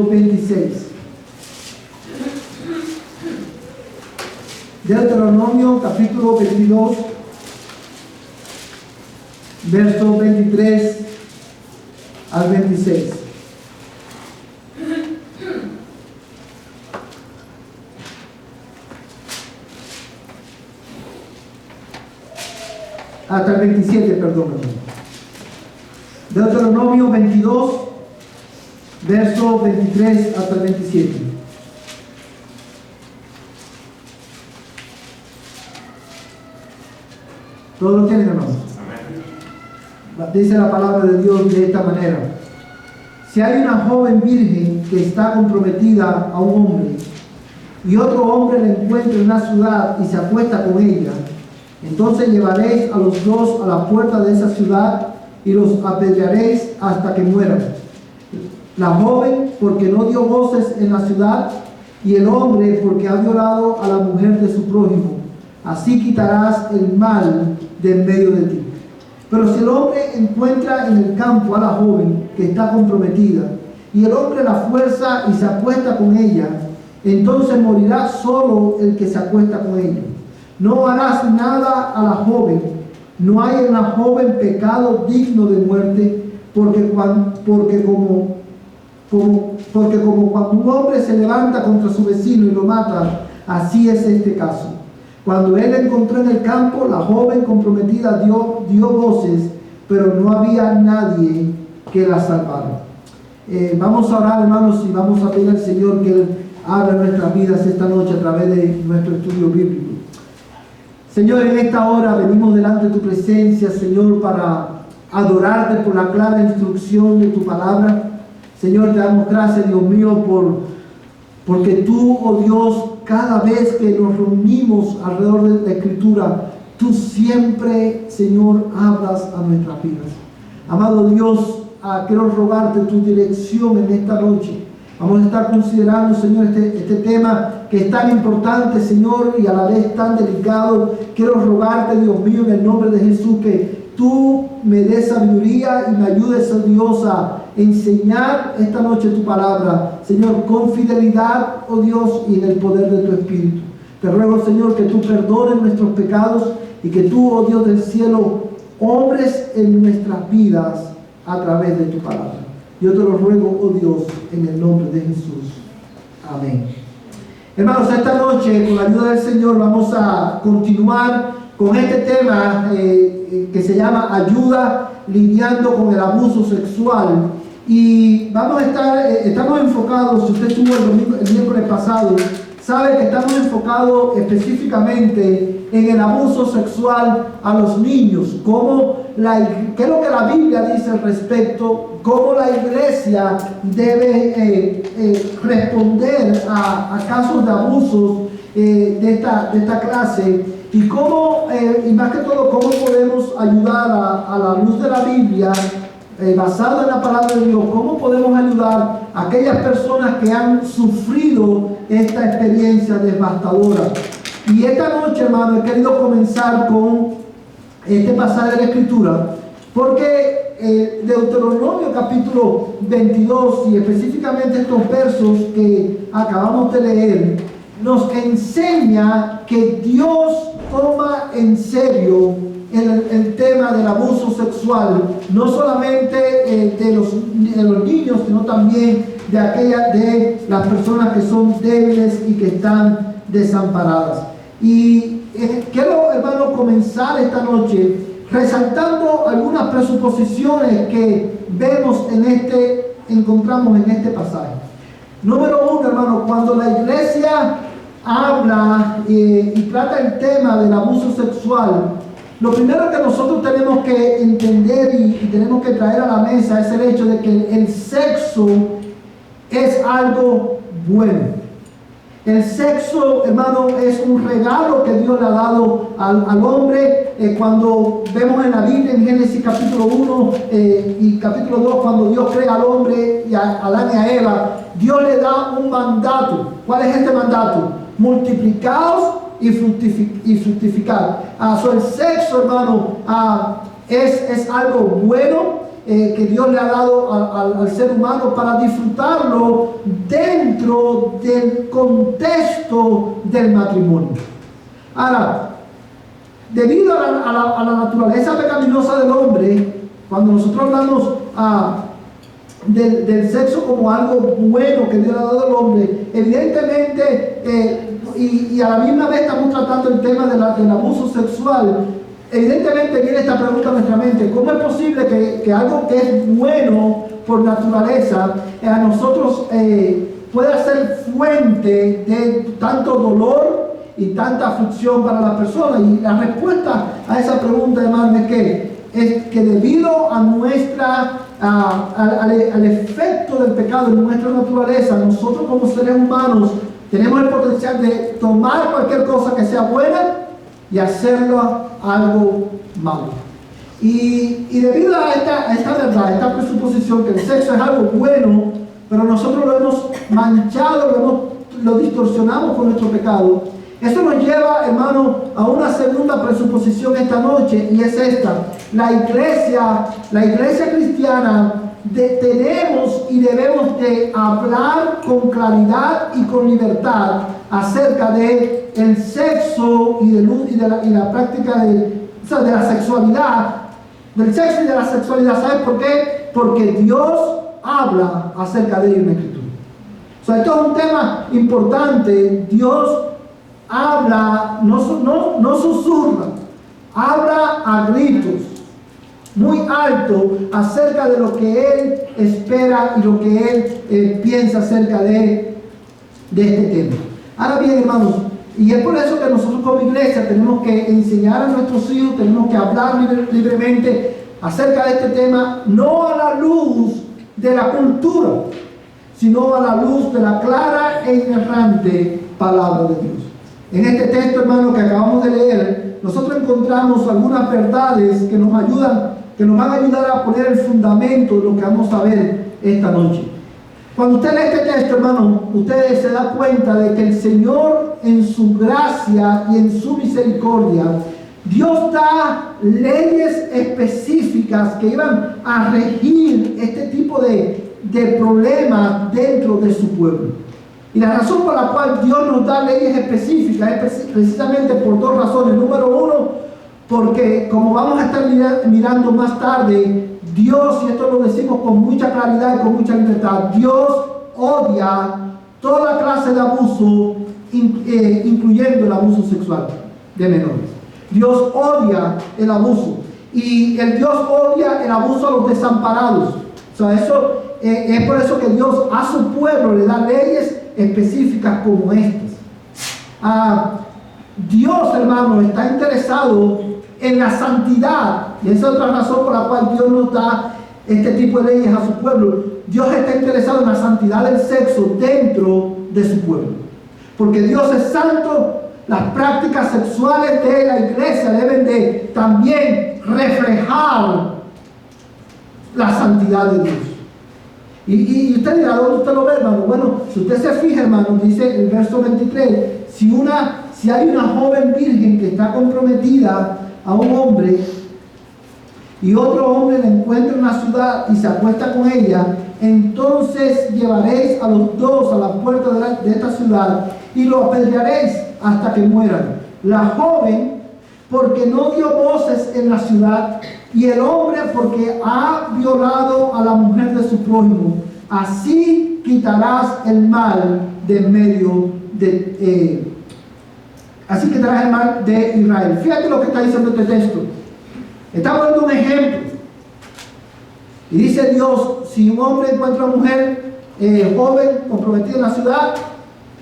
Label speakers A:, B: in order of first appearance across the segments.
A: 26. Deuteronomio capítulo 22, versos 23 al 26. Hasta el 27, perdón. Deuteronomio 22, versos 23 hasta el 27. ¿Todos lo tienen, hermanos? Dice la palabra de Dios de esta manera: si hay una joven virgen que está comprometida a un hombre y otro hombre la encuentra en una ciudad y se acuesta con ella, entonces llevaréis a los dos a la puerta de esa ciudad y los apedrearéis hasta que mueran. La joven porque no dio voces en la ciudad, y el hombre porque ha violado a la mujer de su prójimo. Así quitarás el mal de en medio de ti. Pero si el hombre encuentra en el campo a la joven que está comprometida, y el hombre la fuerza y se acuesta con ella, entonces morirá solo el que se acuesta con ella. No harás nada a la joven. No hay en la joven pecado digno de muerte, porque como cuando un hombre se levanta contra su vecino y lo mata, así es este caso. Cuando él encontró en el campo, la joven comprometida dio voces, pero no había nadie que la salvara. Vamos a orar, hermanos, y vamos a pedir al Señor que Él abra nuestras vidas esta noche a través de nuestro estudio bíblico. Señor, en esta hora venimos delante de tu presencia, Señor, para adorarte por la clara instrucción de tu palabra. Señor, te damos gracias, Dios mío, porque tú, oh Dios, cada vez que nos reunimos alrededor de la Escritura, tú siempre, Señor, hablas a nuestras vidas. Amado Dios, quiero rogarte tu dirección en esta noche. Vamos a estar considerando, Señor, este tema que es tan importante, Señor, y a la vez tan delicado. Quiero rogarte, Dios mío, en el nombre de Jesús, que tú me des sabiduría y me ayudes, oh Dios, a enseñar esta noche tu palabra, Señor, con fidelidad, oh Dios, y en el poder de tu Espíritu. Te ruego, Señor, que tú perdones nuestros pecados y que tú, oh Dios del cielo, obres en nuestras vidas a través de tu palabra. Yo te lo ruego, oh Dios, en el nombre de Jesús. Amén. Hermanos, esta noche, con la ayuda del Señor, vamos a continuar con este tema que se llama ayuda lidiando con el abuso sexual. Y vamos a estar, estamos enfocados, si usted estuvo el miércoles pasado, sabe que estamos enfocados específicamente en el abuso sexual a los niños, qué es lo que la Biblia dice al respecto, cómo la iglesia debe responder a casos de abusos de esta clase, y cómo, y más que todo, cómo podemos ayudar a la luz de la Biblia, basado en la palabra de Dios, cómo podemos ayudar a aquellas personas que han sufrido esta experiencia devastadora. Y esta noche, hermano, he querido comenzar con este pasaje de la Escritura, porque Deuteronomio capítulo 22, y específicamente estos versos que acabamos de leer, nos enseña que Dios toma en serio el tema del abuso sexual, no solamente de los niños, sino también de las personas que son débiles y que están desamparadas. Y quiero, hermano, comenzar esta noche resaltando algunas presuposiciones que encontramos en este pasaje. Número uno, hermano, cuando la iglesia habla y trata el tema del abuso sexual, lo primero que nosotros tenemos que entender y tenemos que traer a la mesa es el hecho de que el sexo es algo bueno. El sexo, hermano, es un regalo que Dios le ha dado al hombre. Cuando vemos en la Biblia, en Génesis capítulo 1 y capítulo 2, cuando Dios crea al hombre y a Adán y a Eva, Dios le da un mandato. ¿Cuál es este mandato? Multiplicaos y fructificar. El sexo, hermano, es algo bueno, que Dios le ha dado al ser humano para disfrutarlo dentro del contexto del matrimonio. Ahora, debido a la naturaleza pecaminosa del hombre, cuando nosotros hablamos del sexo como algo bueno que Dios le ha dado al hombre, evidentemente, y a la misma vez estamos tratando el tema del abuso sexual, evidentemente viene esta pregunta a nuestra mente: ¿cómo es posible que algo que es bueno por naturaleza a nosotros pueda ser fuente de tanto dolor y tanta aflicción para la persona? Y la respuesta a esa pregunta, hermano, es que debido a al efecto del pecado en nuestra naturaleza, nosotros como seres humanos tenemos el potencial de tomar cualquier cosa que sea buena y hacerlo algo malo. Y debido a esta verdad, a esta presuposición que el sexo es algo bueno, pero nosotros lo hemos manchado, lo distorsionamos con nuestro pecado, eso nos lleva, hermano, a una segunda presuposición esta noche, y es esta: la iglesia cristiana tenemos y debemos de hablar con claridad y con libertad acerca de el sexo y la práctica de la sexualidad, del sexo y de la sexualidad. ¿Sabes por qué? Porque Dios habla acerca de ello en la Escritura. Esto es un tema importante. Dios habla, no susurra, habla a gritos, muy alto, acerca de lo que Él espera y lo que Él piensa acerca de este tema. Ahora bien, hermanos, y es por eso que nosotros como iglesia tenemos que enseñar a nuestros hijos, tenemos que hablar libremente acerca de este tema, no a la luz de la cultura, sino a la luz de la clara e inerrante palabra de Dios. En este texto, hermano, que acabamos de leer, nosotros encontramos algunas verdades que nos van a ayudar a poner el fundamento de lo que vamos a ver esta noche. Cuando usted lee este texto, hermano, usted se da cuenta de que el Señor, en su gracia y en su misericordia, Dios da leyes específicas que iban a regir este tipo de problemas dentro de su pueblo. Y la razón por la cual Dios nos da leyes específicas es precisamente por dos razones. Número uno, porque como vamos a estar mirando más tarde, Dios, y esto lo decimos con mucha claridad y con mucha libertad, Dios odia toda clase de abuso, incluyendo el abuso sexual de menores. Dios odia el abuso, y Dios odia el abuso a los desamparados. Eso es por eso que Dios a su pueblo le da leyes específicas como estas. Dios, hermano, está interesado en la santidad, y esa es otra razón por la cual Dios nos da este tipo de leyes a su pueblo. Dios está interesado en la santidad del sexo dentro de su pueblo, porque Dios es santo. Las prácticas sexuales de la iglesia deben de también reflejar la santidad de Dios. Y usted dirá: ¿dónde usted lo ve, hermano? Bueno, si usted se fija, hermano, dice el verso 23, si hay una joven virgen que está comprometida a un hombre, y otro hombre la encuentra en la ciudad y se acuesta con ella, entonces llevaréis a los dos a la puerta de esta ciudad y lo apedrearéis hasta que mueran. La joven, porque no dio voces en la ciudad, y el hombre, porque ha violado a la mujer de su prójimo. Así quitarás el mal de en medio de así quitarás el mal de Israel. Fíjate lo que está diciendo este texto. Está poniendo un ejemplo. Y dice Dios: si un hombre encuentra a una mujer joven, comprometida en la ciudad,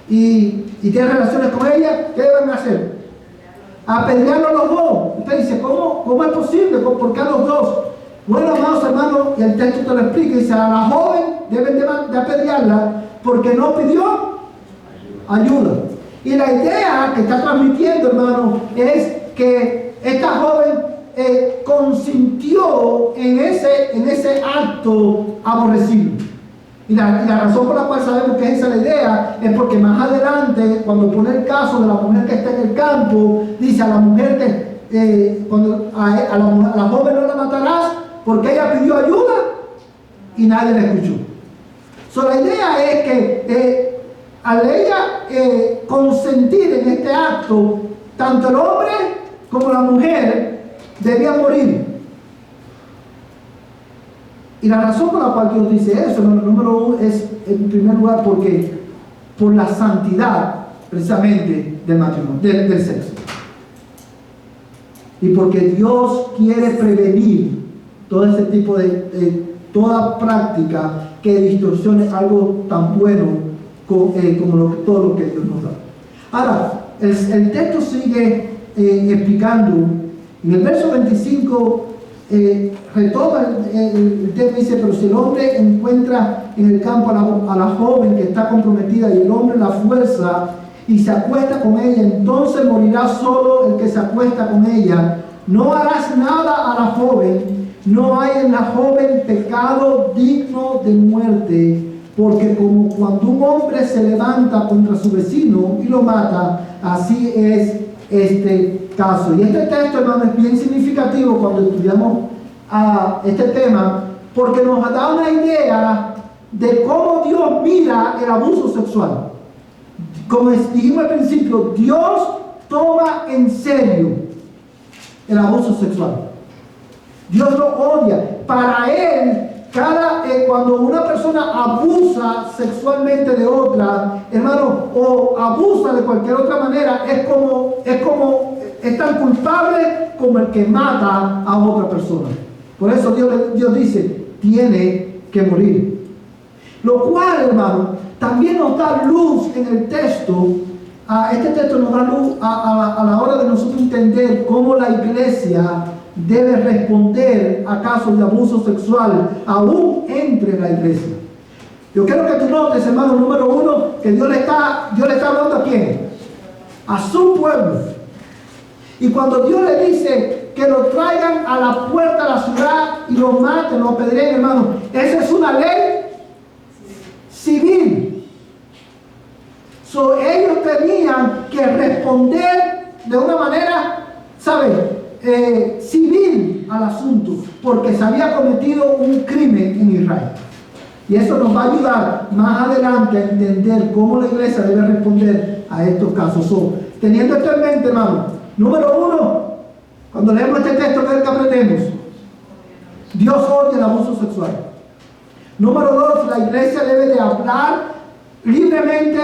A: y tiene relaciones con ella, ¿qué deben hacer? Apedrearlo a los dos. Usted dice: ¿cómo es posible? ¿Por qué a los dos? Bueno, amados hermanos, y el texto te lo explica. Dice: a la joven deben de apedrearla porque no pidió ayuda. Y la idea que está transmitiendo, hermano, es que esta joven consintió en ese acto aborrecido. Y la razón por la cual sabemos que esa es la idea es porque más adelante, cuando pone el caso de la mujer que está en el campo, dice: a la mujer a la joven no la matarás porque ella pidió ayuda y nadie la escuchó. So, la idea es que al ella consentir en este acto, tanto el hombre como la mujer debían morir. Y la razón por la cual Dios dice eso, número uno, es en primer lugar porque por la santidad precisamente del matrimonio, del sexo. Y porque Dios quiere prevenir todo ese tipo toda práctica que distorsione algo tan bueno como todo lo que Dios nos da. Ahora, el texto sigue explicando. En el verso 25 retoma el texto, dice: pero si el hombre encuentra en el campo a la joven que está comprometida y el hombre la fuerza y se acuesta con ella, entonces morirá solo el que se acuesta con ella. No harás nada a la joven, no hay en la joven pecado digno de muerte, porque como cuando un hombre se levanta contra su vecino y lo mata, así es este caso. Y este texto, hermano, es bien significativo cuando estudiamos este tema, porque nos da una idea de cómo Dios mira el abuso sexual. Como dijimos al principio, Dios toma en serio el abuso sexual. Dios lo odia. Para Él, cuando una persona abusa sexualmente de otra, hermano, o abusa de cualquier otra manera, es tan culpable como el que mata a otra persona. Por eso Dios dice, tiene que morir. Lo cual, hermano, también nos da luz en el texto. Este texto nos da luz a la hora de nosotros entender cómo la iglesia debe responder a casos de abuso sexual, aún entre la iglesia. Yo quiero que tú notes, hermano, número uno, que Dios le está hablando ¿a quién? A su pueblo. Y cuando Dios le dice que lo traigan a la puerta de la ciudad y lo maten, lo apedreen, hermano, esa es una ley civil. So, ellos tenían que responder de una manera, ¿sabes? Civil al asunto, porque se había cometido un crimen en Israel. Y eso nos va a ayudar más adelante a entender cómo la iglesia debe responder a estos casos. So, teniendo esto en mente, hermano, número uno, cuando leemos este texto, ¿qué es lo que aprendemos? Dios odia el abuso sexual. Número dos, la iglesia debe de hablar libremente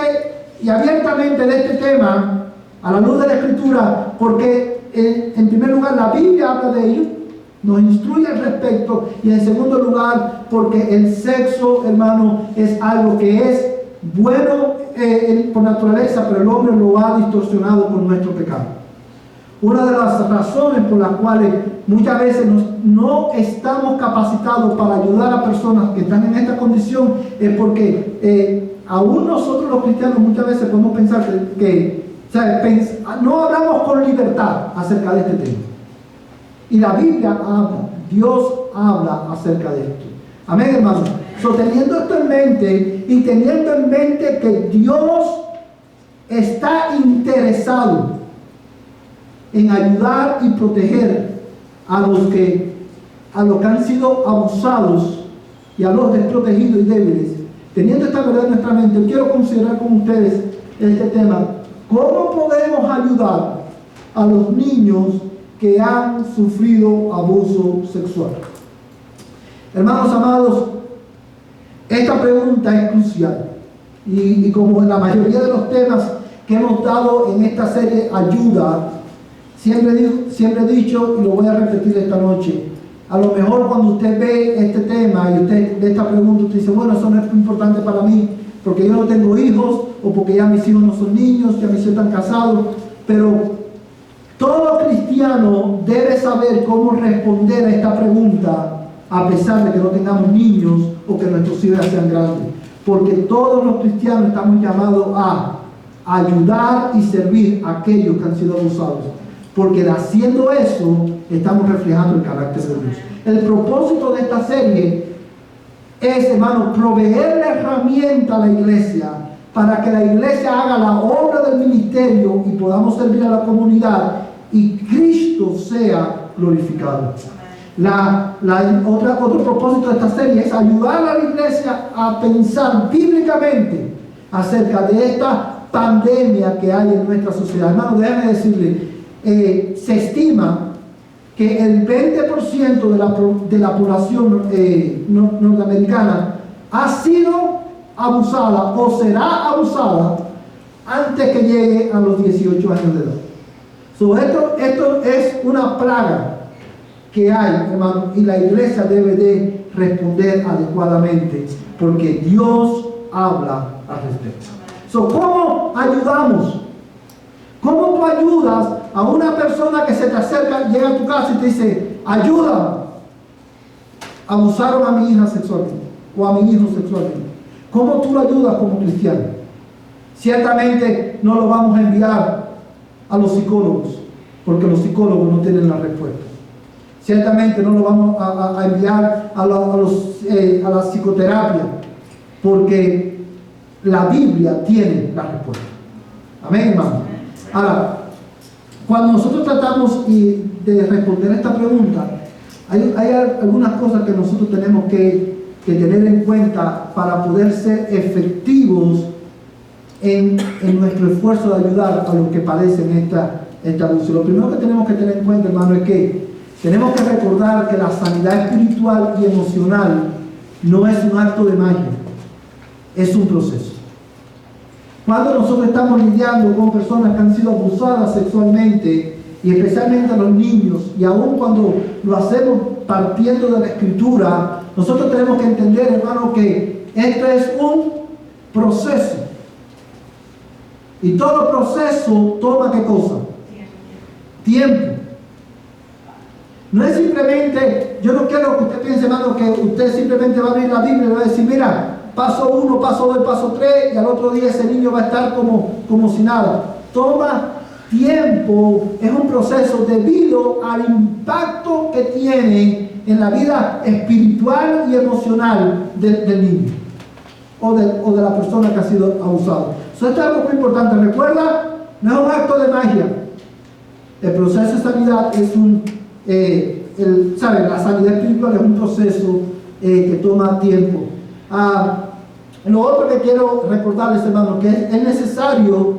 A: y abiertamente de este tema a la luz de la Escritura, porque en primer lugar la Biblia habla de ello, nos instruye al respecto, y en segundo lugar porque el sexo, hermano, es algo que es bueno por naturaleza, pero el hombre lo ha distorsionado por nuestro pecado. Una de las razones por las cuales muchas veces no estamos capacitados para ayudar a personas que están en esta condición es porque aún nosotros los cristianos muchas veces podemos pensar no hablamos con libertad acerca de este tema. Y la Biblia habla, Dios habla acerca de esto. Amén, hermanos. Teniendo esto en mente y teniendo en mente que Dios está interesado en ayudar y proteger a los que han sido abusados y a los desprotegidos y débiles, teniendo esta verdad en nuestra mente, quiero considerar con ustedes este tema. ¿Cómo podemos ayudar a los niños que han sufrido abuso sexual? Hermanos amados, esta pregunta es crucial. Y como en la mayoría de los temas que hemos dado en esta serie Ayuda, siempre he dicho y lo voy a repetir esta noche. A lo mejor cuando usted ve este tema y usted ve esta pregunta, usted dice, bueno, eso no es importante para mí, porque yo no tengo hijos, o porque ya mis hijos no son niños, ya mis hijos están casados. Pero todo cristiano debe saber cómo responder a esta pregunta, a pesar de que no tengamos niños o que nuestros hijos sean grandes. Porque todos los cristianos estamos llamados a ayudar y servir a aquellos que han sido abusados. Porque haciendo eso, estamos reflejando el carácter de Dios. El propósito de esta serie es, hermano, proveer la herramienta a la iglesia para que la iglesia haga la obra del ministerio y podamos servir a la comunidad y Cristo sea glorificado. Otro propósito de esta serie es ayudar a la iglesia a pensar bíblicamente acerca de esta pandemia que hay en nuestra sociedad. Hermano, déjame decirle, se estima que el 20% de la población norteamericana ha sido abusada o será abusada antes que llegue a los 18 años de edad. Esto es una plaga que hay, hermano, y la iglesia debe de responder adecuadamente porque Dios habla al respecto. ¿Cómo ayudamos? ¿Cómo tú ayudas a una persona que se te acerca, llega a tu casa y te dice, ayuda, abusaron a mi hija sexualmente o a mi hijo sexualmente? ¿Cómo tú lo ayudas como cristiano? Ciertamente no lo vamos a enviar a los psicólogos, porque los psicólogos no tienen la respuesta. Ciertamente no lo vamos a enviar a la psicoterapia, porque la Biblia tiene la respuesta. Amén, hermano. Ahora, cuando nosotros tratamos de responder esta pregunta, hay algunas cosas que nosotros tenemos que tener en cuenta para poder ser efectivos en nuestro esfuerzo de ayudar a los que padecen esta abuso. Lo primero que tenemos que tener en cuenta, hermano, es que tenemos que recordar que la sanidad espiritual y emocional no es un acto de magia, es un proceso. Cuando nosotros estamos lidiando con personas que han sido abusadas sexualmente, y especialmente a los niños, y aún cuando lo hacemos partiendo de la Escritura, nosotros tenemos que entender, hermano, que esto es un proceso. Y todo proceso toma ¿qué cosa? Tiempo. No es simplemente, yo no quiero que usted piense, hermano, que usted simplemente va a abrir la Biblia y va a decir, mira, paso 1, paso 2, paso 3, y al otro día ese niño va a estar como si nada. Toma tiempo, es un proceso debido al impacto que tiene en la vida espiritual y emocional del niño o de la persona que ha sido abusada. Eso es algo muy importante. Recuerda, no es un acto de magia. El proceso de sanidad es la sanidad espiritual es un proceso que toma tiempo. Lo otro que quiero recordarles, hermano, que es necesario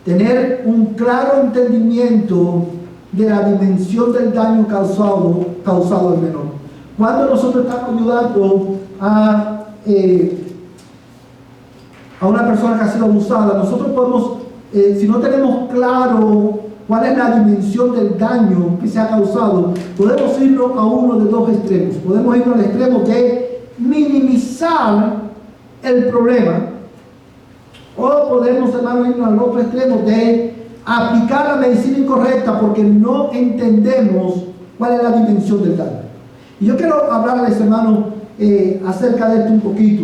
A: tener un claro entendimiento de la dimensión del daño causado al menor. Cuando nosotros estamos ayudando a una persona que ha sido abusada, nosotros podemos, si no tenemos claro cuál es la dimensión del daño que se ha causado, podemos irnos a uno de dos extremos. Podemos irnos al extremo de minimizar el problema, o podemos, hermano, irnos al otro extremo de aplicar la medicina incorrecta porque no entendemos cuál es la dimensión del daño. Y yo quiero hablarles, hermano, acerca de esto un poquito.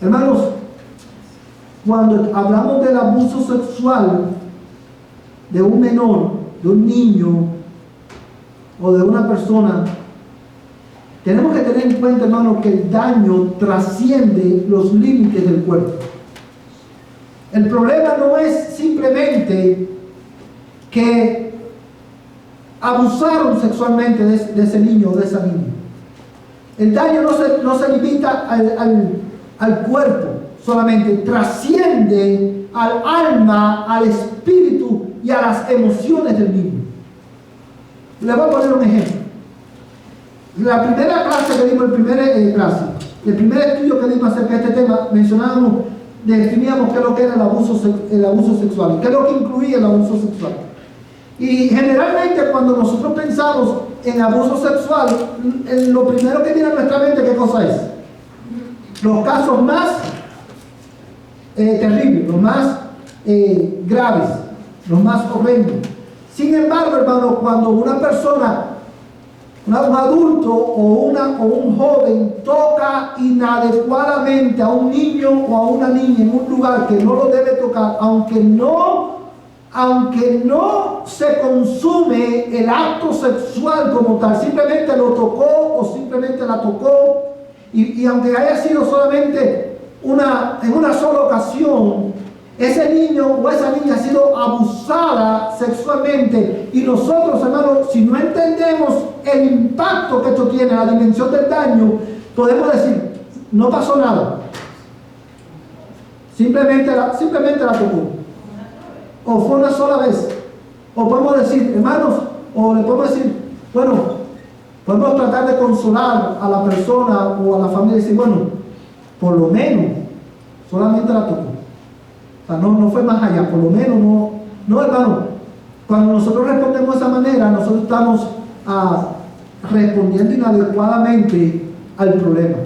A: Hermanos, cuando hablamos del abuso sexual de un menor, de un niño o de una persona, tenemos que tener en cuenta, hermano, que el daño trasciende los límites del cuerpo. El problema no es simplemente que abusaron sexualmente de ese niño o de esa niña. El daño no se limita al cuerpo solamente, trasciende al alma, al espíritu y a las emociones del niño. Les voy a poner un ejemplo. La primera clase que dimos, el primer estudio que dimos acerca de este tema, definíamos qué es lo que era el abuso sexual, qué es lo que incluía el abuso sexual. Y generalmente cuando nosotros pensamos en abuso sexual, lo primero que viene a nuestra mente, ¿qué cosa es? Los casos más terribles, los más graves, los más horrendos. Sin embargo, hermano, cuando una persona, un adulto o un joven toca inadecuadamente a un niño o a una niña en un lugar que no lo debe tocar, aunque no se consume el acto sexual como tal, simplemente lo tocó o simplemente la tocó, y aunque haya sido solamente en una sola ocasión, ese niño o esa niña ha sido abusada sexualmente, y nosotros, hermanos, si no entendemos el impacto que esto tiene, la dimensión del daño, podemos decir, no pasó nada, simplemente la tocó, o fue una sola vez. O podemos decir, hermanos, o le podemos decir, bueno, podemos tratar de consolar a la persona o a la familia y decir, bueno, por lo menos solamente la tocó. O sea, no fue más allá, por lo menos no, hermano. Cuando nosotros respondemos de esa manera, nosotros estamos respondiendo inadecuadamente al problema.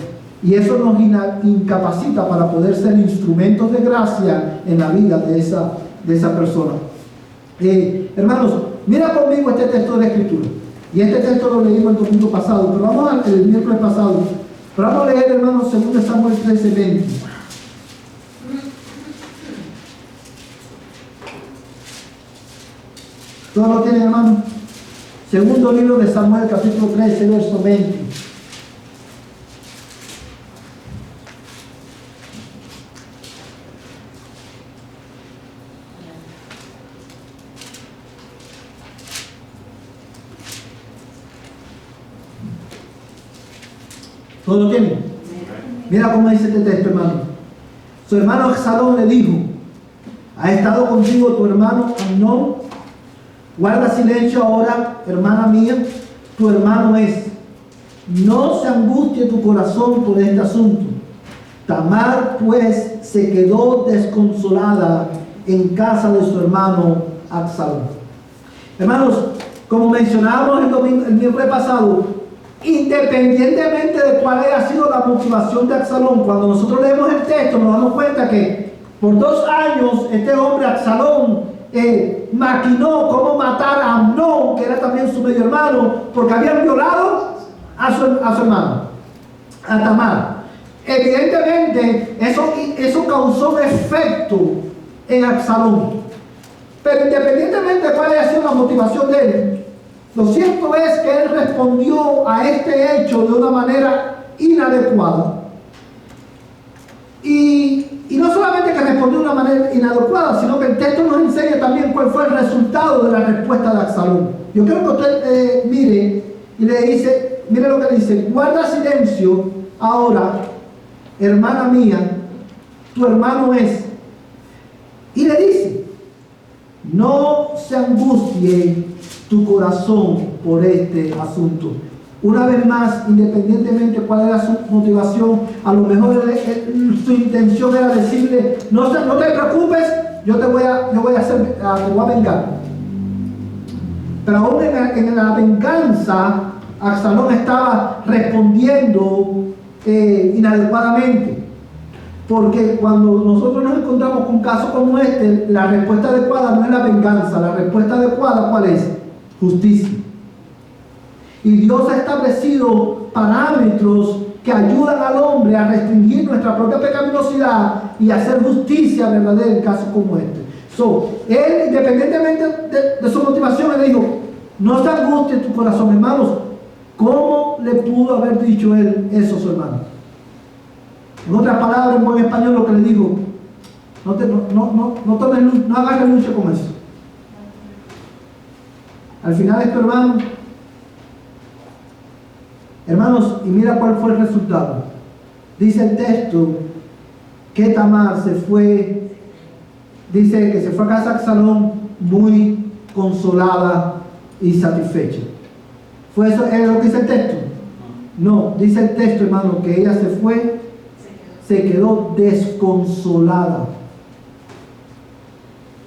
A: Y eso nos incapacita para poder ser instrumentos de gracia en la vida de esa persona. Hermanos, mira conmigo este texto de la Escritura. Y este texto lo leímos el domingo pasado, pero vamos el miércoles pasado. Pero vamos a leer, hermanos, 2 Samuel 13:20. ¿Todos lo tienen, hermanos? Segundo libro de Samuel, capítulo 13, verso 20. ¿Todos lo tienen? Mira cómo dice este texto, hermano. Su hermano Absalón le dijo: ¿ha estado contigo tu hermano Amnón? Guarda silencio ahora, hermana mía, tu hermano es. No se angustie tu corazón por este asunto. Tamar, pues, se quedó desconsolada en casa de su hermano Absalón. Hermanos, como mencionábamos el miércoles pasado, independientemente de cuál haya sido la motivación de Absalón, cuando nosotros leemos el texto nos damos cuenta que por 2 años este hombre Absalón maquinó cómo matar a Amnón, que era también su medio hermano, porque habían violado a su hermano, a Tamar. Evidentemente eso causó un efecto en Absalón, pero independientemente de cuál haya sido la motivación de él, lo cierto es que él respondió a este hecho de una manera inadecuada. Y no solamente que respondió de una manera inadecuada, sino que el texto nos enseña también cuál fue el resultado de la respuesta de Absalón. Yo quiero que usted mire y le dice, mire lo que le dice: guarda silencio ahora, hermana mía, tu hermano es. Y le dice: no se angustie tu corazón por este asunto. Una vez más, independientemente de cuál era su motivación, a lo mejor su intención era decirle: no te preocupes, yo te voy a vengar. Pero aún en la venganza, Absalón estaba respondiendo inadecuadamente. Porque cuando nosotros nos encontramos con un caso como este, la respuesta adecuada no es la venganza. La respuesta adecuada, ¿cuál es? Justicia. Y Dios ha establecido parámetros que ayudan al hombre a restringir nuestra propia pecaminosidad y hacer justicia verdadera en casos como este. Él, independientemente de su motivación, él dijo: no se angustie tu corazón. Hermanos, ¿cómo le pudo haber dicho él eso a su hermano? En otras palabras, en buen español, lo que le digo: no hagas lucha con eso. Al final es tu hermano. Hermanos, y mira cuál fue el resultado. Dice el texto que Tamar se fue, dice que se fue a casa de Absalón muy consolada y satisfecha. ¿Fue eso lo que dice el texto? No, dice el texto, hermano, que ella se quedó desconsolada.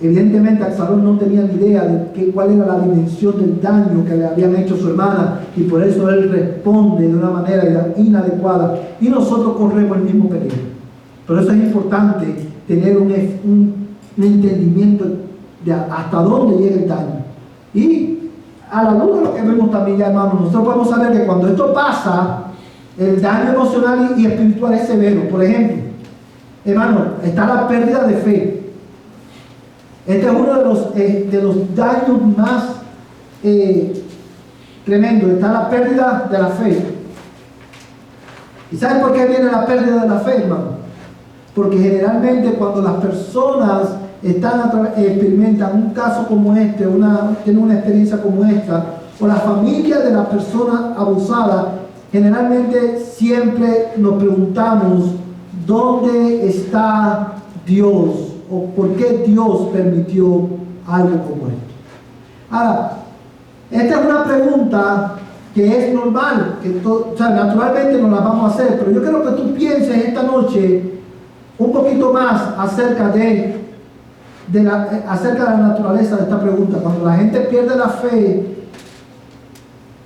A: Evidentemente Absalón no tenía ni idea de cuál era la dimensión del daño que le habían hecho a su hermana, y por eso él responde de una manera inadecuada, y nosotros corremos el mismo peligro. Por eso es importante tener un entendimiento de hasta dónde llega el daño. Y a la luz de lo que vemos también ya, hermanos, nosotros podemos saber que cuando esto pasa, el daño emocional y espiritual es severo. Por ejemplo, hermano, está la pérdida de fe. Este es uno de los daños más tremendos. Está la pérdida de la fe. ¿Y saben por qué viene la pérdida de la fe, hermano? Porque generalmente cuando las personas experimentan un caso como este, tienen una experiencia como esta, o la familia de la persona abusada, generalmente siempre nos preguntamos ¿dónde está Dios? ¿O por qué Dios permitió algo como esto? Ahora, esta es una pregunta que es normal, o sea, naturalmente nos la vamos a hacer, pero yo quiero que tú pienses esta noche un poquito más acerca acerca de la naturaleza de esta pregunta. Cuando la gente pierde la fe,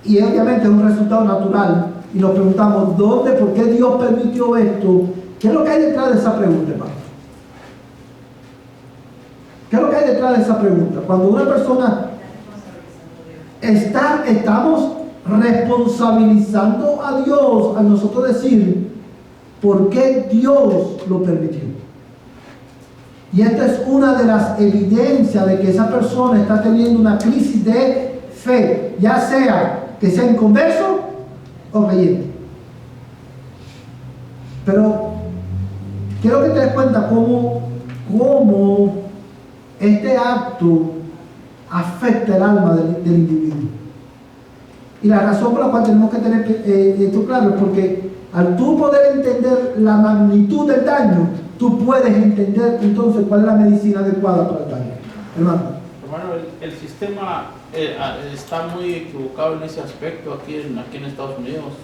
A: y obviamente es un resultado natural, y nos preguntamos, ¿dónde, por qué Dios permitió esto? ¿Qué es lo que hay detrás de esa pregunta, hermano? ¿Qué es lo que hay detrás de esa pregunta? Cuando una persona estamos responsabilizando a Dios al nosotros decir, ¿por qué Dios lo permitió? Y esta es una de las evidencias de que esa persona está teniendo una crisis de fe, ya sea que sea inconverso o creyente. Pero quiero que te des cuenta cómo este acto afecta el alma del individuo. Y la razón por la cual tenemos que tener esto claro es porque al tú poder entender la magnitud del daño, tú puedes entender entonces cuál es la medicina adecuada para el daño. Hermano,
B: el sistema está muy equivocado en ese aspecto aquí en Estados Unidos.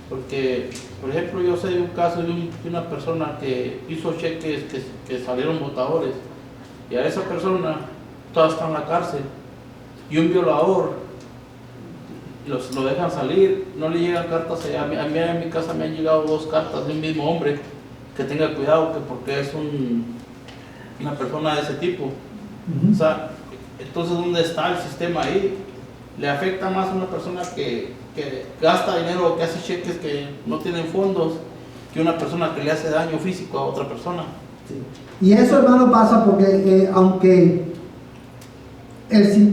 B: Porque, por ejemplo, yo sé de un caso de una persona que hizo cheques que salieron votadores, y a esa persona toda está en la cárcel, y un violador lo dejan salir, no le llegan cartas. A mí en mi casa me han llegado 2 cartas de un mismo hombre, que tenga cuidado, que porque es una persona de ese tipo. O sea, entonces, ¿dónde está el sistema ahí? Le afecta más a una persona que gasta dinero, que hace cheques que no tienen fondos, que una persona que le hace daño físico a otra persona.
A: Sí. Y eso, hermano, pasa porque aunque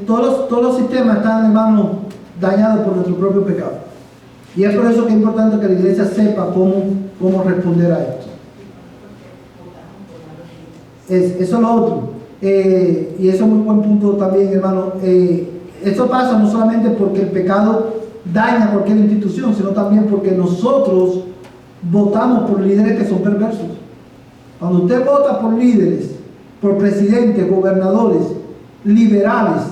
A: todos los sistemas están, hermano, dañados por nuestro propio pecado. Y es por eso que es importante que la iglesia sepa cómo responder a esto. Eso es lo otro. Y eso es un buen punto también, hermano. Esto pasa no solamente porque el pecado daña cualquier institución, sino también porque nosotros votamos por líderes que son perversos. Cuando usted vota por líderes, por presidentes, gobernadores, liberales,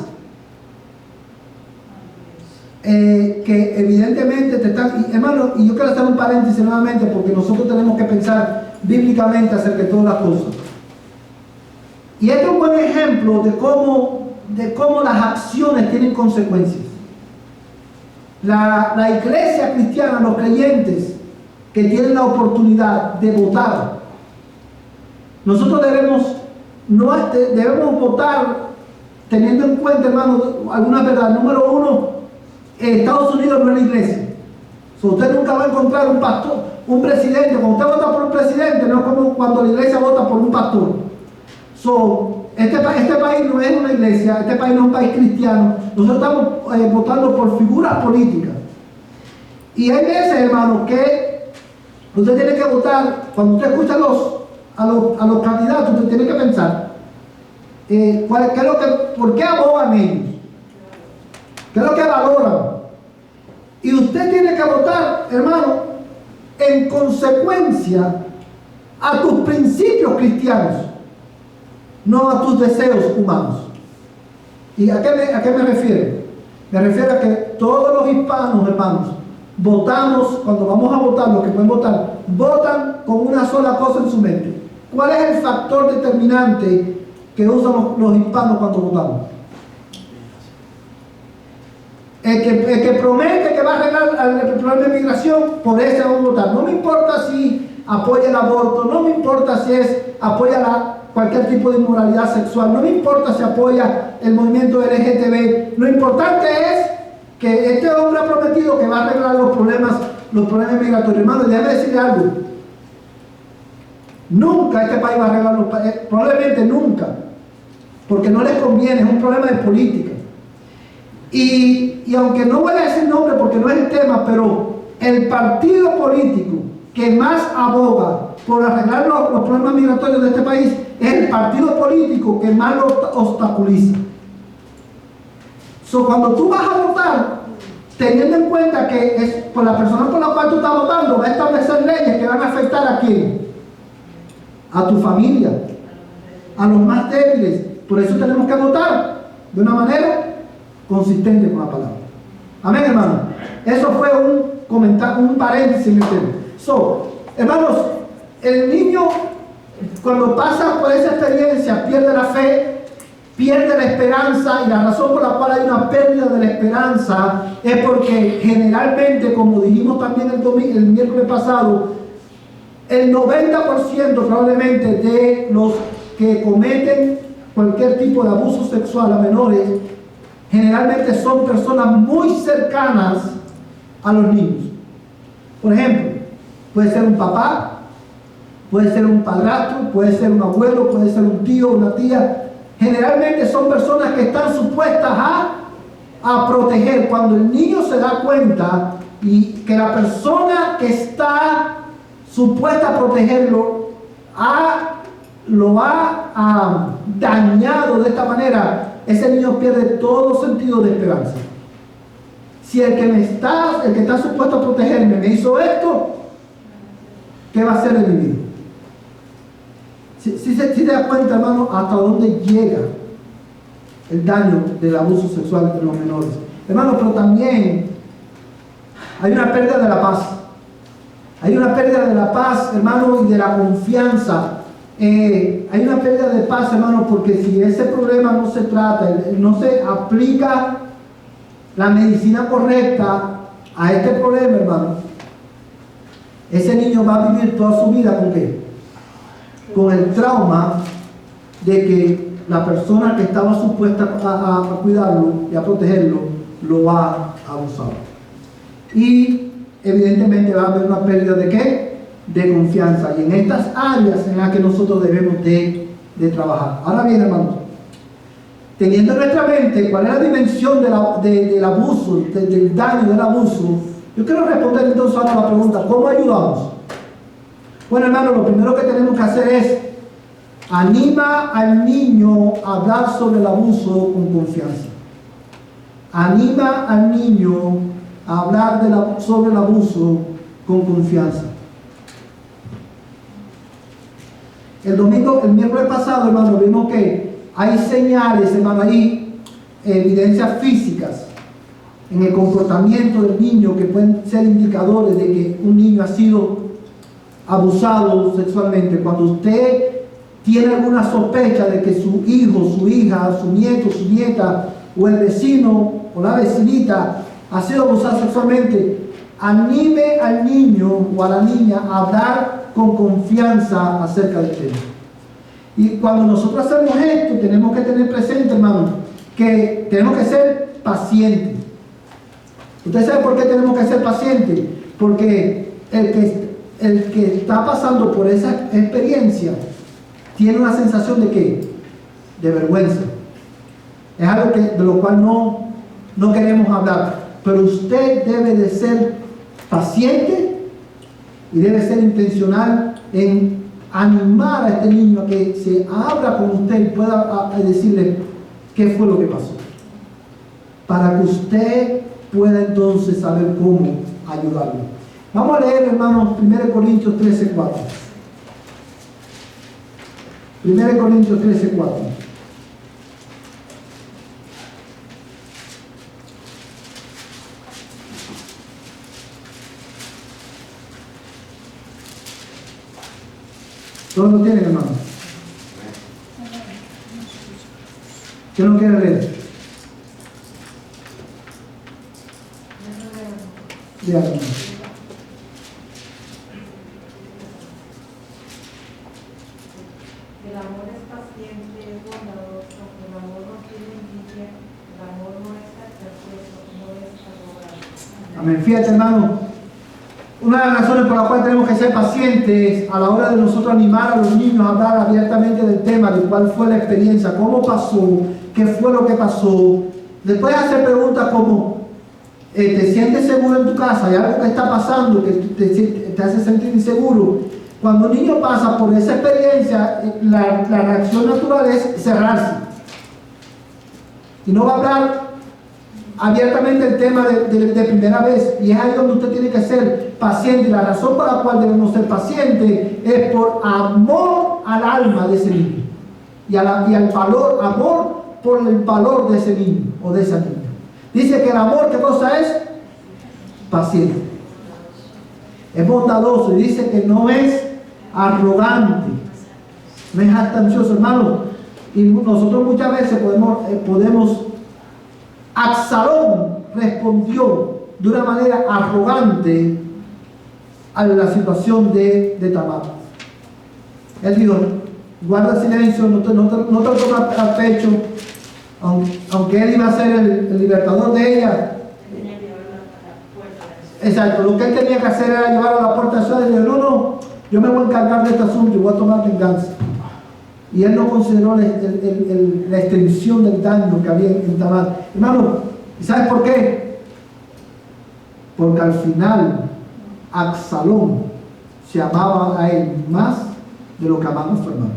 A: que evidentemente te están... hermano, y yo quiero hacer un paréntesis nuevamente, porque nosotros tenemos que pensar bíblicamente acerca de todas las cosas. Y este es un buen ejemplo de cómo las acciones tienen consecuencias. La iglesia cristiana, los creyentes que tienen la oportunidad de votar, nosotros debemos votar teniendo en cuenta, hermano, alguna verdad. Número uno, Estados Unidos no es la iglesia. Usted nunca va a encontrar un pastor, un presidente. Cuando usted vota por un presidente, no es como cuando la iglesia vota por un pastor. Este país no es una iglesia, este país no es un país cristiano. Nosotros estamos votando por figuras políticas. Y hay veces, hermano, que usted tiene que votar. Cuando usted escucha a los candidatos, usted tiene que pensar ¿por qué abogan ellos? ¿Qué es lo que valoran? Y usted tiene que votar, hermano, en consecuencia a tus principios cristianos, no a tus deseos humanos. ¿Y a qué me refiero? Me refiero a que todos los hispanos, hermanos, votamos, cuando vamos a votar, los que pueden votar, votan con una sola cosa en su mente. ¿Cuál es el factor determinante que usan los hispanos cuando votamos? El que promete que va a arreglar el problema de migración, por ese vamos a votar. No me importa si apoya el aborto, no me importa si apoya cualquier tipo de inmoralidad sexual, no me importa si apoya el movimiento LGTB. Lo importante es que este hombre ha prometido que va a arreglar los problemas migratorios. Hermano, déjame decirle algo. Nunca este país va a arreglar los problemas, probablemente nunca, porque no les conviene, es un problema de política. Y aunque no voy a decir nombre porque no es el tema, pero el partido político que más aboga por arreglar los problemas migratorios de este país, es el partido político que más lo obstaculiza. Cuando tú vas a votar, teniendo en cuenta que es por la persona por la cual tú estás votando, va a establecer leyes que van a afectar ¿a quién? A tu familia, a los más débiles. Por eso tenemos que votar de una manera consistente con la palabra. Amén, hermano. Eso fue un comentario, un paréntesis en el tema. Hermanos, el niño cuando pasa por esa experiencia pierde la fe, pierde la esperanza, y la razón por la cual hay una pérdida de la esperanza es porque generalmente, como dijimos también el miércoles pasado, el 90% probablemente de los que cometen cualquier tipo de abuso sexual a menores generalmente son personas muy cercanas a los niños. Por ejemplo, puede ser un papá, puede ser un padrastro, puede ser un abuelo, puede ser un tío, una tía. Generalmente son personas que están supuestas a proteger. Cuando el niño se da cuenta y que la persona que está supuesta a protegerlo lo ha dañado de esta manera, ese niño pierde todo sentido de esperanza. Si el que está supuesto a protegerme me hizo esto, ¿qué va a hacer de mi vida? Si te das cuenta, hermano, hasta dónde llega el daño del abuso sexual en los menores. Hermano, pero también hay una pérdida de la paz. Hay una pérdida de la paz, hermano, y de la confianza. Hay una pérdida de paz, hermano, porque si ese problema no se trata, no se aplica la medicina correcta a este problema, hermano, ese niño va a vivir toda su vida ¿con qué? Con el trauma de que la persona que estaba supuesta a cuidarlo y a protegerlo lo ha abusado. Y evidentemente va a haber una pérdida ¿de qué? De confianza. Y en estas áreas en las que nosotros debemos de trabajar. Ahora bien, hermanos, teniendo en nuestra mente cuál es la dimensión del abuso, del daño del abuso, yo quiero responder entonces a la pregunta, ¿cómo ayudamos? Bueno, hermano, lo primero que tenemos que hacer es anima al niño a hablar sobre el abuso con confianza. Anima al niño a hablar sobre el abuso con confianza. El miércoles pasado, hermano, vimos que hay señales, hermano, hay evidencias físicas en el comportamiento del niño que pueden ser indicadores de que un niño ha sido abusado sexualmente. Cuando usted tiene alguna sospecha de que su hijo, su hija, su nieto, su nieta, o el vecino o la vecinita ha sido abusado sexualmente, anime al niño o a la niña a hablar con confianza acerca del tema. Y cuando nosotros hacemos esto, tenemos que tener presente, hermano, que tenemos que ser pacientes. ¿Usted sabe por qué tenemos que ser pacientes? Porque el que está pasando por esa experiencia tiene una sensación de ¿qué? De vergüenza. Es algo de lo cual no queremos hablar. Pero usted debe de ser paciente y debe ser intencional en animar a este niño a que se abra con usted y pueda decirle qué fue lo que pasó. Para que usted pueda entonces saber cómo ayudarlo. Vamos a leer, hermanos, 1 Corintios 13:4. 1 Corintios 13:4. ¿Todos lo tienen, hermano? ¿Quién no quiere leer? Ya, hermano.
C: El amor es paciente, es bondadoso, el amor no tiene envidia, el amor no es perverso, no es arrogante.
A: Amén. Fíjate, hermano, una de las razones por las cuales tenemos que ser pacientes a la hora de nosotros animar a los niños a hablar abiertamente del tema, de cuál fue la experiencia, cómo pasó, qué fue lo que pasó. Después hacer preguntas como, ¿te sientes seguro en tu casa? ¿Hay algo que está pasando que te hace sentir inseguro? Cuando un niño pasa por esa experiencia, la reacción natural es cerrarse. Y no va a hablar abiertamente el tema de primera vez. Y es ahí donde usted tiene que ser paciente. Y la razón por la cual debemos ser pacientes es por amor al alma de ese niño. Y al valor, amor por el valor de ese niño o de esa niña. Dice que el amor, ¿qué cosa es? Paciente. Es bondadoso y dice que no es arrogante, no es jactancioso, hermano. Y nosotros muchas veces podemos Absalón respondió de una manera arrogante a la situación de Tamar. Él dijo, guarda silencio, no te lo tomes a pecho, aunque él iba a ser el libertador de ella. Exacto, lo que él tenía que hacer era llevarlo a la puerta de la ciudad y le dijo, no, yo me voy a encargar de este asunto y voy a tomar venganza. Y él no consideró la extensión del daño que había en Tamar. Hermano, ¿y sabes por qué? Porque al final Absalón se amaba a él más de lo que amaba a su hermano.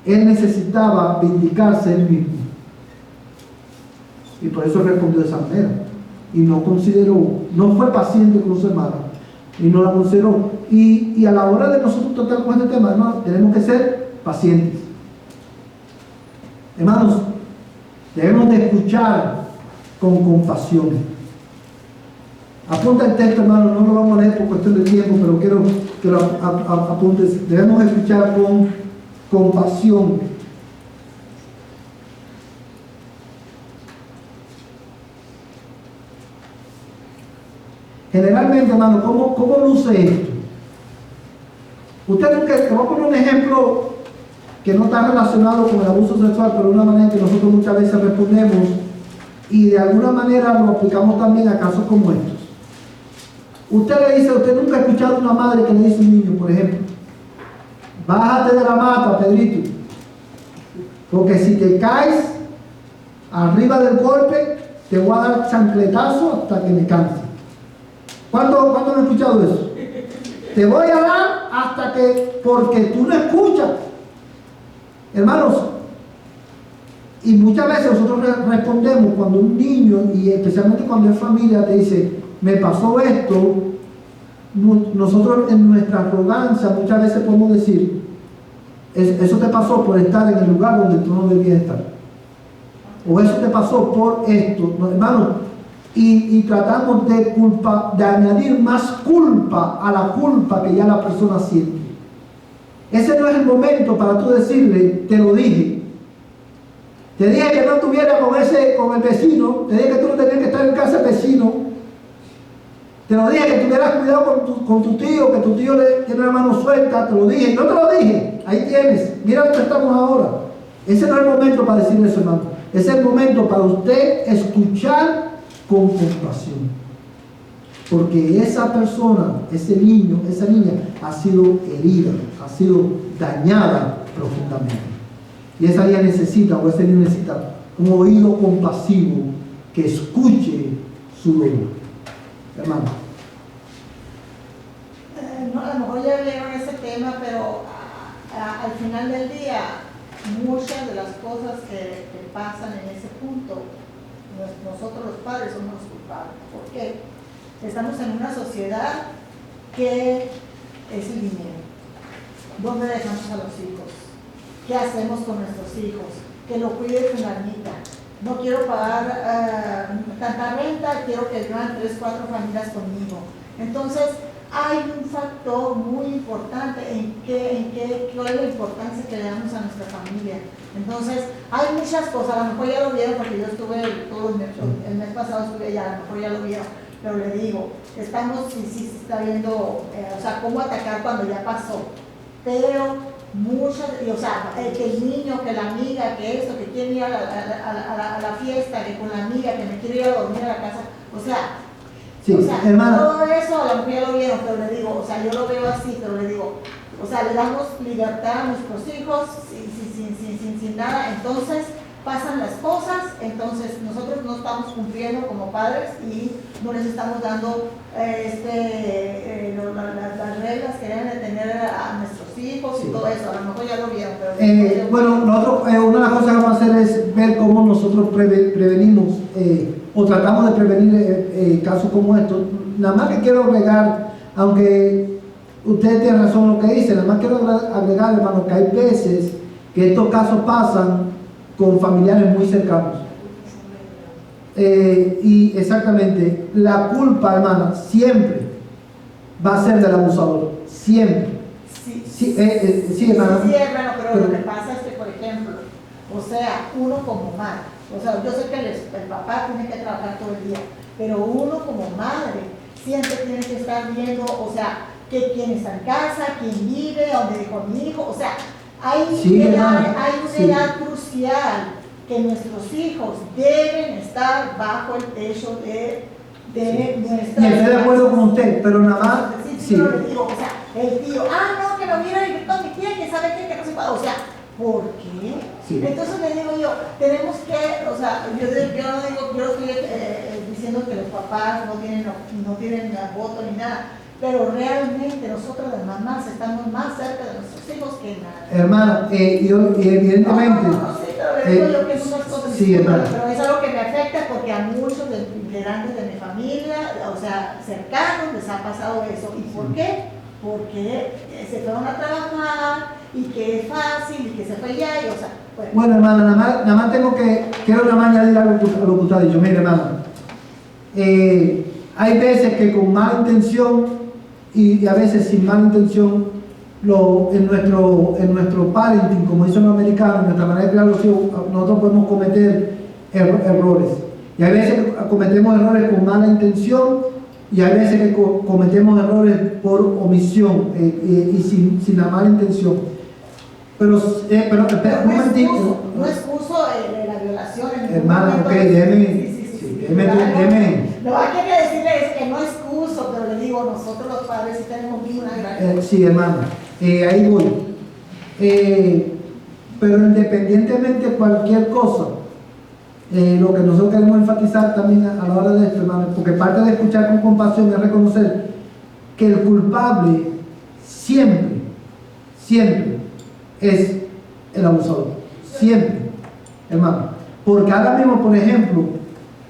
A: Él necesitaba vindicarse él mismo. Y por eso respondió de esa manera. Y no consideró, no fue paciente con su hermano. Y no la consideró. Y a la hora de nosotros tratar con este tema, hermano, tenemos que ser pacientes. Hermanos, debemos de escuchar con compasión. Apunta el texto, hermano, no lo vamos a leer por cuestión de tiempo, pero quiero que lo apuntes. Debemos escuchar con compasión. Generalmente, hermano, ¿cómo luce esto? Usted nunca, te voy a poner un ejemplo que no está relacionado con el abuso sexual, pero de una manera que nosotros muchas veces respondemos y de alguna manera lo aplicamos también a casos como estos. Usted le dice, usted nunca ha escuchado a una madre que le dice a un niño, por ejemplo, bájate de la mata, Pedrito, porque si te caes arriba del golpe, te voy a dar chancletazo hasta que me canse. ¿Cuándo han escuchado eso? Te voy a dar hasta que, porque tú no escuchas. Hermanos, y muchas veces nosotros respondemos cuando un niño, y especialmente cuando es familia, te dice, me pasó esto, nosotros en nuestra arrogancia muchas veces podemos decir, eso te pasó por estar en el lugar donde tú no debías estar. O eso te pasó por esto. No, hermano, y tratamos de añadir más culpa a la culpa que ya la persona siente. Ese no es el momento para tú decirle, te lo dije. Te dije que no estuviera con el vecino, te dije que tú no tenías que estar en casa del vecino. Te lo dije que tuvieras cuidado con tu tío, que tu tío tiene la mano suelta, te lo dije. No te lo dije, ahí tienes, mira dónde estamos ahora. Ese no es el momento para decirle eso, hermano. Es el momento para usted escuchar con compasión, porque esa persona, ese niño, esa niña ha sido herida, ha sido dañada profundamente, y esa niña necesita, o ese niño necesita un oído compasivo que escuche su dolor. Hermano,
C: no, a lo mejor ya vieron ese tema, pero al final del día muchas de las cosas que pasan en ese punto, nosotros los padres somos los culpables. ¿Por qué? Estamos en una sociedad que es el dinero. ¿Dónde dejamos a los hijos? ¿Qué hacemos con nuestros hijos? Que lo cuide fulanita. No quiero pagar tanta renta, quiero que vivan 3, 4 familias conmigo. Entonces, hay un factor muy importante cuál es la importancia que le damos a nuestra familia. Entonces, hay muchas cosas, a lo mejor ya lo vieron porque yo estuve todo el mes pasado, estuve allá, a lo mejor ya lo vieron, pero le digo, estamos, sí se está viendo, o sea, cómo atacar cuando ya pasó, pero muchas, o sea, que el niño, que la amiga, que esto, que quiere ir a la fiesta, que con la amiga, que me quiere ir a dormir a la casa, o sea,
A: sí,
C: o sea,
A: hermana,
C: todo eso a lo mejor ya lo vieron, pero le digo, o sea, yo lo veo así, pero le digo, o sea, le damos libertad a nuestros hijos sin nada. Entonces, pasan las cosas, entonces nosotros no estamos cumpliendo como padres y no les estamos dando las reglas que deben de tener a nuestros hijos y todo eso. A lo mejor ya lo vieron, pero
A: bueno, nosotros, una de las cosas que vamos a hacer es ver cómo nosotros prevenimos o tratamos de prevenir casos como estos. Nada más que quiero agregar, aunque ustedes tienen razón en lo que dicen, nada más quiero agregar, hermano, que hay veces que estos casos pasan con familiares muy cercanos. Y exactamente, la culpa, hermana, siempre va a ser del abusador, siempre. Sí, hermano.
C: Sí, hermano, pero lo que pasa es que, por ejemplo, o sea, uno como madre, o sea, yo sé que el papá tiene que trabajar todo el día, pero uno como madre siempre tiene que estar viendo, o sea, que quién está en casa, quién vive, dónde dejó mi hijo, o sea, hay una edad crucial que nuestros hijos deben estar bajo el techo de nuestra.
A: Y estoy de acuerdo con usted, pero nada más.
C: Pero le digo, o sea, el tío, no, que lo mira y con mi tía, que sabe que no se puede, o sea, ¿por qué?
A: Sí.
C: Entonces le digo yo, tenemos que, o sea, yo estoy diciendo que los papás no tienen voto ni nada, pero realmente nosotros las mamás estamos más cerca de nuestros hijos que nada.
A: Hermana, evidentemente.
C: Sí, pero digo yo que es unas cosas,
A: sí, hermana.
C: pero es algo que me afecta porque a muchos integrantes de mi familia, o sea, cercanos, les ha pasado eso. ¿Y por qué? Porque se fueron a trabajar y que es fácil y que se fue ya, y, o sea,
A: bueno, hermana, nada más quiero nada más añadir algo a lo que usted ha dicho. Mire, hermana, hay veces que con mala intención y a veces sin mala intención, en nuestro parenting, como dicen los americanos, en nuestra manera de criar los hijos, nosotros podemos cometer errores. Y hay veces que cometemos errores con mala intención y hay veces que cometemos errores por omisión y sin la mala intención. Pero un momentito.
C: No excuso la violación.
A: Hermana, ok, déjeme.
C: Lo que hay que decirle es que no excuso, pero le digo, nosotros los padres sí tenemos una gran.
A: Sí, hermana, ahí voy. Pero independientemente de cualquier cosa, lo que nosotros queremos enfatizar también a la hora de esto, hermano, porque parte de escuchar con compasión es reconocer que el culpable siempre es el abusador. Siempre, hermano. Porque ahora mismo, por ejemplo,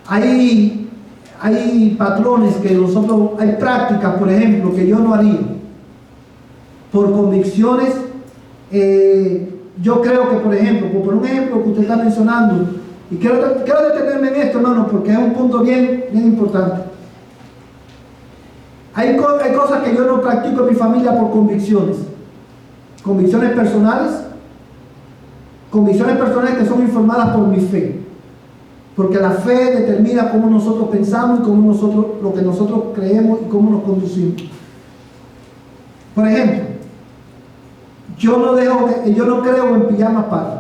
A: hay patrones que nosotros, hay prácticas, por ejemplo, que yo no haría. Por convicciones, yo creo que, por ejemplo, por un ejemplo que usted está mencionando, y quiero detenerme en esto, hermano, porque es un punto bien importante. Hay cosas que yo no practico en mi familia por convicciones personales que son informadas por mi fe. Porque la fe determina cómo nosotros pensamos y lo que nosotros creemos y cómo nos conducimos. Por ejemplo, yo no creo en pijamas party.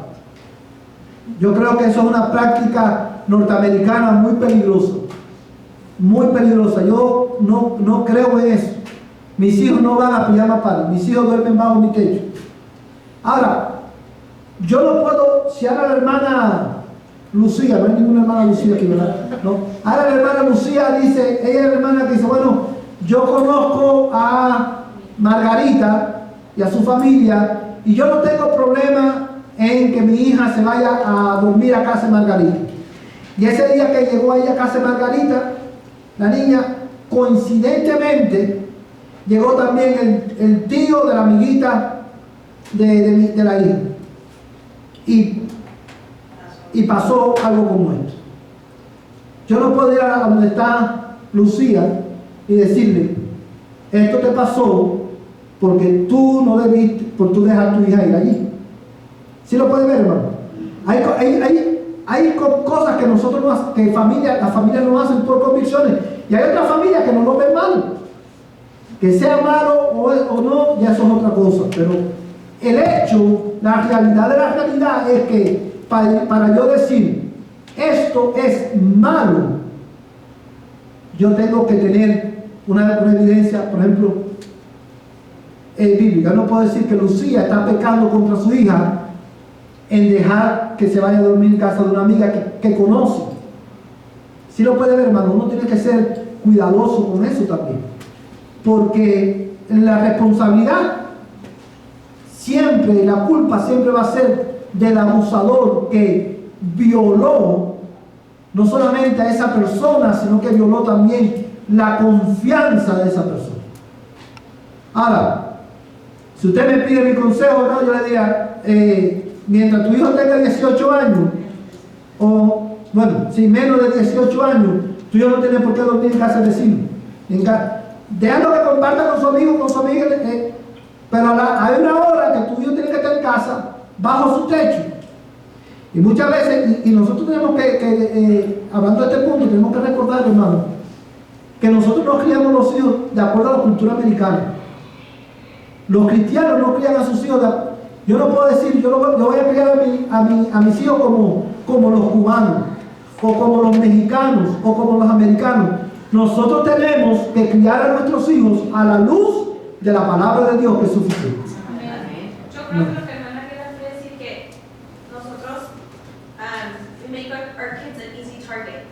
A: Yo creo que eso es una práctica norteamericana muy peligrosa. Muy peligrosa. Yo no creo en eso. Mis hijos no van a pijama party. Mis hijos duermen bajo mi techo. Ahora, yo no puedo, si ahora la hermana Lucía, no hay ninguna hermana Lucía aquí, ¿verdad? ¿No? Ahora la hermana Lucía dice, ella es la hermana que dice, bueno, yo conozco a Margarita y a su familia y yo no tengo problema en que mi hija se vaya a dormir a casa de Margarita. Y ese día que llegó ella a casa de Margarita, la niña, coincidentemente, llegó también el tío de la amiguita de la hija. Y pasó algo como esto. Yo no puedo ir a donde está Lucía y decirle, esto te pasó porque tú no debiste, por tú dejar a tu hija ir allí. ¿Sí lo puede ver, hermano? Hay cosas que nosotros las familias no hacen por convicciones, y hay otras familias que no lo ven mal. Que sea malo o no, ya eso es otra cosa, pero el hecho, la realidad de la realidad es que para yo decir esto es malo, yo tengo que tener una evidencia, por ejemplo, bíblica. No puedo decir que Lucía está pecando contra su hija en dejar que se vaya a dormir en casa de una amiga que conoce. Si lo puede ver, hermano, uno tiene que ser cuidadoso con eso también. Porque la responsabilidad siempre, la culpa siempre va a ser del abusador que violó no solamente a esa persona, sino que violó también la confianza de esa persona. Ahora, si usted me pide mi consejo, ¿no? Yo le diría, mientras tu hijo tenga 18 años, o bueno, si menos de 18 años, tu hijo no tiene por qué dormir en casa del vecino. Déjalo que comparta con su amigo, con su amiga, pero hay una hora que tu hijo tiene que estar en casa, bajo su techo. Y muchas veces, y nosotros tenemos que hablando de este punto, tenemos que recordar, hermano, que nosotros no criamos los hijos de acuerdo a la cultura americana. Los cristianos no crían a sus hijos yo no puedo decir, yo voy a criar a mis hijos como los cubanos, o como los mexicanos, o como los americanos. Nosotros tenemos que criar a nuestros hijos a la luz de la palabra de Dios, que es suficiente.
D: Yo creo que lo que hermana quiere decir que nosotros we make our kids an easy target,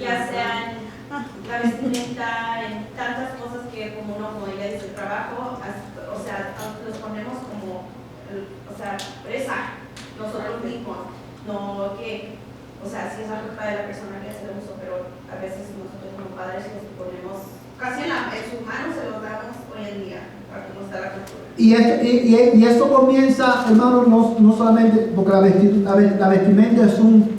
D: ya sean la vestimenta, en tantas cosas que como ella dice, el trabajo, o sea, los ponemos como, o sea, presa, nosotros mismos, no que, o sea, sí es la culpa de la persona que hace el uso, pero a veces nosotros como padres los ponemos casi en sus manos, se los damos hoy en día, para cómo está la cultura.
A: Y esto comienza, hermano, no solamente porque la vestimenta es un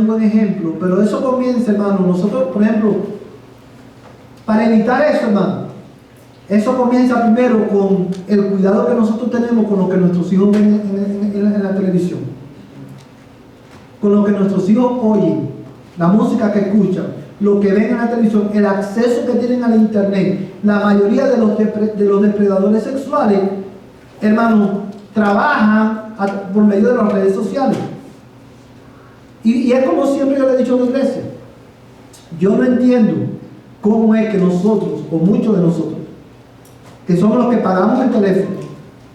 A: buen ejemplo, pero eso comienza, hermano, nosotros, por ejemplo, para evitar eso, hermano, eso comienza primero con el cuidado que nosotros tenemos con lo que nuestros hijos ven en la televisión, con lo que nuestros hijos oyen, la música que escuchan, lo que ven en la televisión, el acceso que tienen al internet. La mayoría de los depredadores sexuales, hermano, trabajan por medio de las redes sociales. Y es como siempre yo le he dicho a la iglesia, yo no entiendo cómo es que nosotros, o muchos de nosotros, que somos los que pagamos el teléfono,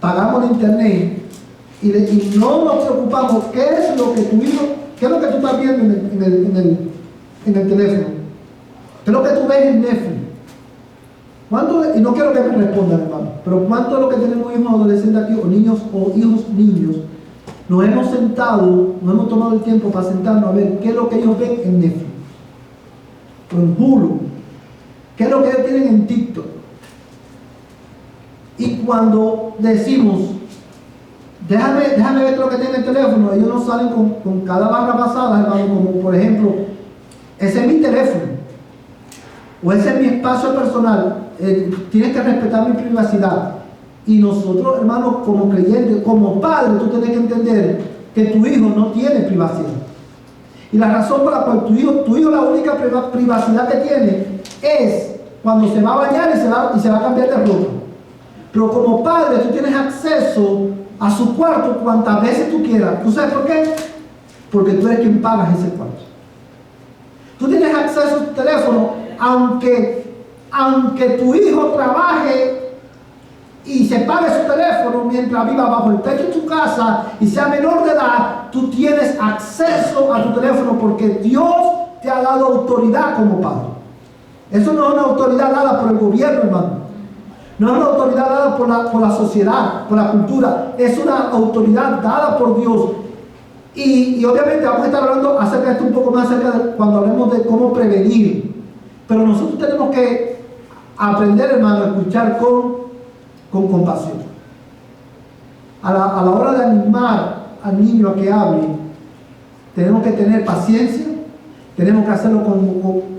A: pagamos el internet, y no nos preocupamos qué es lo que tu hijo, qué es lo que tú estás viendo en el teléfono, qué es lo que tú ves en Netflix. Y no quiero que me respondan, hermano, pero ¿cuánto es lo que tenemos hijos adolescentes aquí, o niños, o hijos niños? Nos hemos sentado, nos hemos tomado el tiempo para sentarnos a ver qué es lo que ellos ven en Netflix, o en Hulu, qué es lo que ellos tienen en TikTok. Y cuando decimos, déjame ver lo que tiene el teléfono, ellos nos salen con cada barra pasada, hermano, como por ejemplo, ese es mi teléfono, o ese es mi espacio personal, tienes que respetar mi privacidad. Y nosotros, hermanos, como creyentes, como padres, tú tienes que entender que tu hijo no tiene privacidad. Y la razón por la cual tu hijo la única privacidad que tiene es cuando se va a bañar y se va a cambiar de ropa. Pero como padre, tú tienes acceso a su cuarto cuantas veces tú quieras. ¿Tú sabes por qué? Porque tú eres quien pagas ese cuarto. Tú tienes acceso a tu teléfono, aunque tu hijo trabaje y se pague su teléfono mientras viva bajo el techo de tu casa y sea menor de edad, tú tienes acceso a tu teléfono porque Dios te ha dado autoridad como padre. Eso no es una autoridad dada por el gobierno, hermano. No es una autoridad dada por la sociedad, por la cultura. Es una autoridad dada por Dios. Y obviamente vamos a estar hablando acerca de esto un poco más cuando hablemos de cómo prevenir. Pero nosotros tenemos que aprender, hermano, a escuchar con compasión. A la hora de animar al niño a que hable, tenemos que tener paciencia, tenemos que hacerlo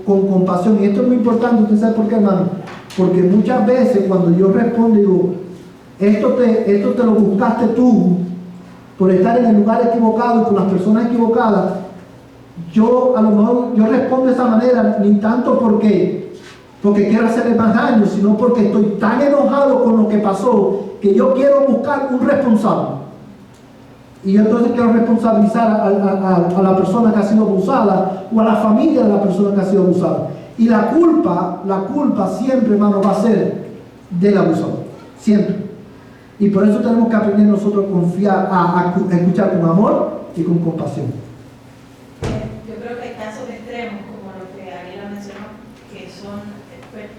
A: con compasión. Y esto es muy importante, ¿usted sabe por qué, hermano? Porque muchas veces cuando yo respondo, digo, esto te lo buscaste tú por estar en el lugar equivocado y con las personas equivocadas. A lo mejor yo respondo de esa manera, ni tanto porque quiero hacerle más daño, sino porque estoy tan enojado con lo que pasó que yo quiero buscar un responsable. Y yo entonces quiero responsabilizar a la persona que ha sido abusada o a la familia de la persona que ha sido abusada. Y la culpa siempre, hermano, va a ser del abusador. Siempre. Y por eso tenemos que aprender nosotros a confiar, a escuchar con amor y con compasión.
D: Yo creo que hay casos extremos, como lo que Ariela mencionó, que son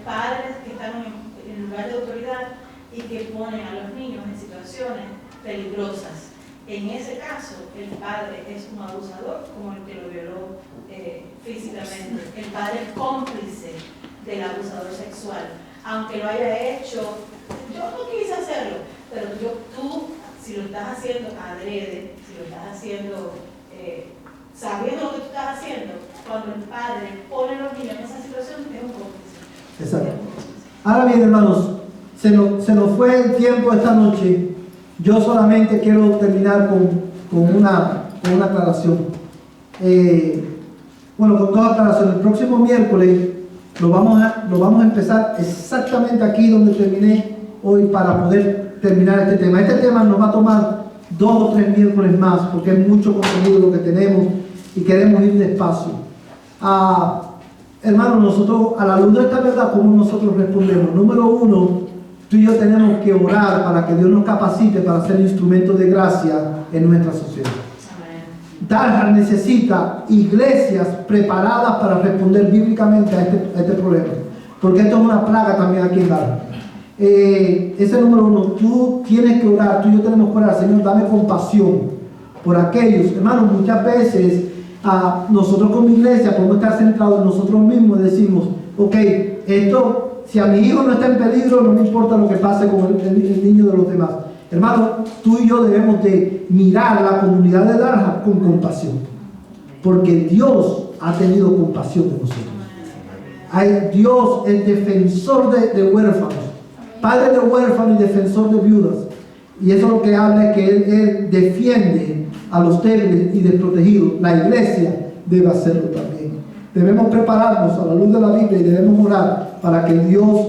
D: padres que están en lugar de autoridad y que ponen a los niños en situaciones peligrosas. En ese caso, el padre es un abusador, como el que lo violó físicamente. El padre es cómplice del abusador sexual, aunque lo haya hecho. Yo no quise hacerlo, pero tú, si lo estás haciendo adrede, si lo estás haciendo sabiendo lo que tú estás haciendo, cuando el padre pone a los niños en esa situación, es un cómplice.
A: Exacto. Ahora bien, hermanos, se nos fue el tiempo esta noche. Yo solamente quiero terminar con una aclaración. Con dos aclaraciones. El próximo miércoles lo vamos a empezar exactamente aquí donde terminé hoy para poder terminar este tema. Este tema nos va a tomar 2 o 3 miércoles más porque es mucho contenido lo que tenemos y queremos ir despacio. Hermanos, nosotros a la luz de esta verdad, ¿cómo nosotros respondemos? Número 1, tú y yo tenemos que orar para que Dios nos capacite para ser instrumentos de gracia en nuestra sociedad. Dalhart necesita iglesias preparadas para responder bíblicamente a este problema, porque esto es una plaga también aquí en Dalhart. Ese número 1, tú tienes que orar, tú y yo tenemos que orar, Señor, dame compasión por aquellos. Hermanos, muchas veces nosotros como iglesia podemos estar centrados en nosotros mismos y decimos, ok, esto, si a mi hijo no está en peligro, no me importa lo que pase con el niño de los demás. Hermano, tú y yo debemos de mirar a la comunidad de Dalhart con compasión, porque Dios ha tenido compasión de nosotros. Dios es defensor de huérfanos, padre de huérfanos y defensor de viudas, y eso lo que habla es que Él defiende a los débiles y desprotegidos. La iglesia debe hacerlo también. Debemos prepararnos a la luz de la Biblia y debemos orar para que Dios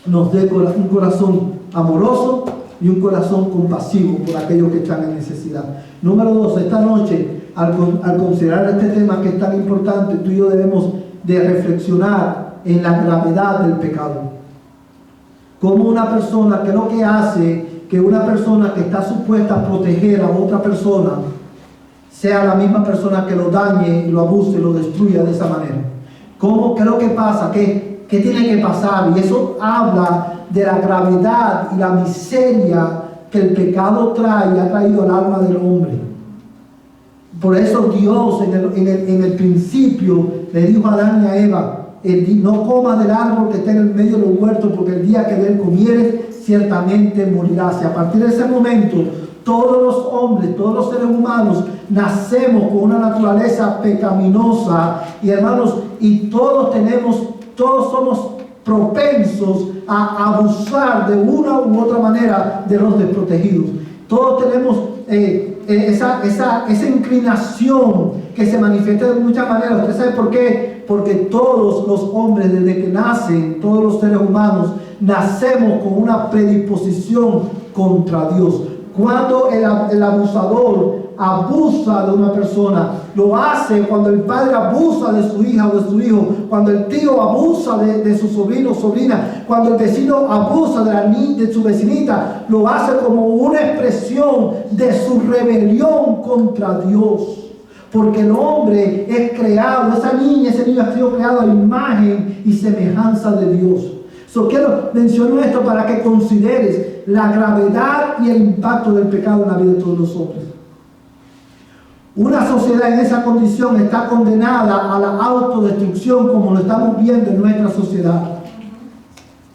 A: nos dé un corazón amoroso y un corazón compasivo por aquellos que están en necesidad. Número 2, esta noche, al considerar este tema que es tan importante, tú y yo debemos de reflexionar en la gravedad del pecado. Como una persona, que es lo que hace que una persona que está supuesta a proteger a otra persona sea la misma persona que lo dañe, lo abuse, lo destruya de esa manera. ¿Qué es lo que pasa? ¿Qué tiene que pasar? Y eso habla de la gravedad y la miseria que el pecado trae y ha traído al alma del hombre. Por eso Dios en el principio le dijo a Adán y a Eva, no comas del árbol que está en el medio de los huertos, porque el día que de él comieres, ciertamente morirás. Y a partir de ese momento, todos los hombres, todos los seres humanos, nacemos con una naturaleza pecaminosa, y hermanos, y todos somos propensos a abusar de una u otra manera de los desprotegidos. Todos tenemos esa inclinación que se manifiesta de muchas maneras. ¿Usted sabe por qué? Porque todos los hombres, desde que nacen, todos los seres humanos, nacemos con una predisposición contra Dios. Cuando el abusador abusa de una persona, lo hace cuando el padre abusa de su hija o de su hijo, cuando el tío abusa de su sobrino o sobrina, cuando el vecino abusa de su vecinita, lo hace como una expresión de su rebelión contra Dios. Porque el hombre es creado, esa niña, ese niño ha sido creado a imagen y semejanza de Dios. Quiero mencionar esto para que consideres la gravedad y el impacto del pecado en la vida de todos los hombres. Una sociedad en esa condición está condenada a la autodestrucción, como lo estamos viendo en nuestra sociedad.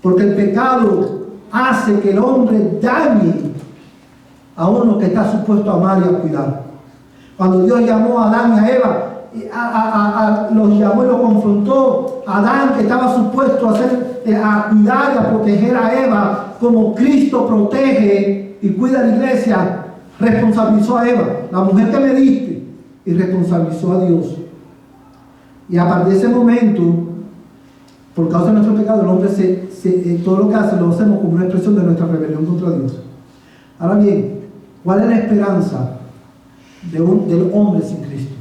A: Porque el pecado hace que el hombre dañe a uno que está supuesto a amar y a cuidar. Cuando Dios llamó a Adán y a Eva, los llamó y los confrontó. Adán, que estaba supuesto a cuidar y a proteger a Eva, como Cristo protege y cuida a la iglesia, responsabilizó a Eva, la mujer que me diste, y responsabilizó a Dios. Y a partir de ese momento, por causa de nuestro pecado, el hombre todo lo que hace lo hacemos como una expresión de nuestra rebelión contra Dios. Ahora bien, ¿cuál es la esperanza del hombre sin Cristo?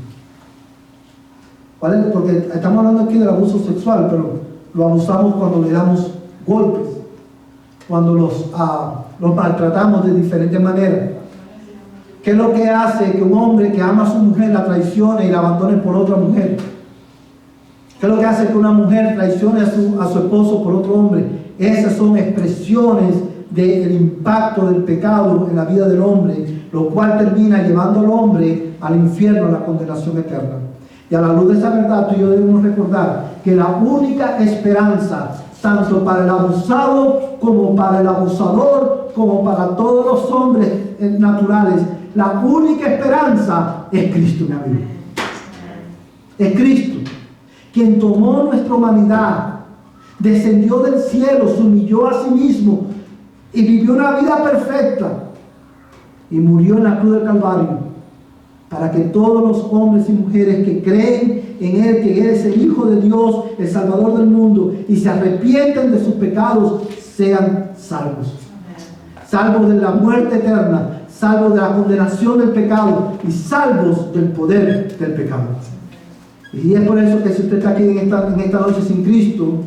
A: Porque estamos hablando aquí del abuso sexual, pero lo abusamos cuando le damos golpes, cuando los los maltratamos de diferentes maneras. ¿Qué es lo que hace que un hombre que ama a su mujer la traicione y la abandone por otra mujer? ¿Qué es lo que hace que una mujer traicione a su esposo por otro hombre? Esas son expresiones del impacto del pecado en la vida del hombre, lo cual termina llevando al hombre al infierno, a la condenación eterna. Y a la luz de esa verdad, tú y yo debemos recordar que la única esperanza, tanto para el abusado como para el abusador, como para todos los hombres naturales, la única esperanza es Cristo, mi amigo. Es Cristo, quien tomó nuestra humanidad, descendió del cielo, se humilló a sí mismo y vivió una vida perfecta y murió en la cruz del Calvario para que todos los hombres y mujeres que creen en Él, que Él es el Hijo de Dios, el Salvador del mundo, y se arrepienten de sus pecados, sean salvos. Salvos de la muerte eterna, salvos de la condenación del pecado y salvos del poder del pecado. Y es por eso que si usted está aquí en esta noche sin Cristo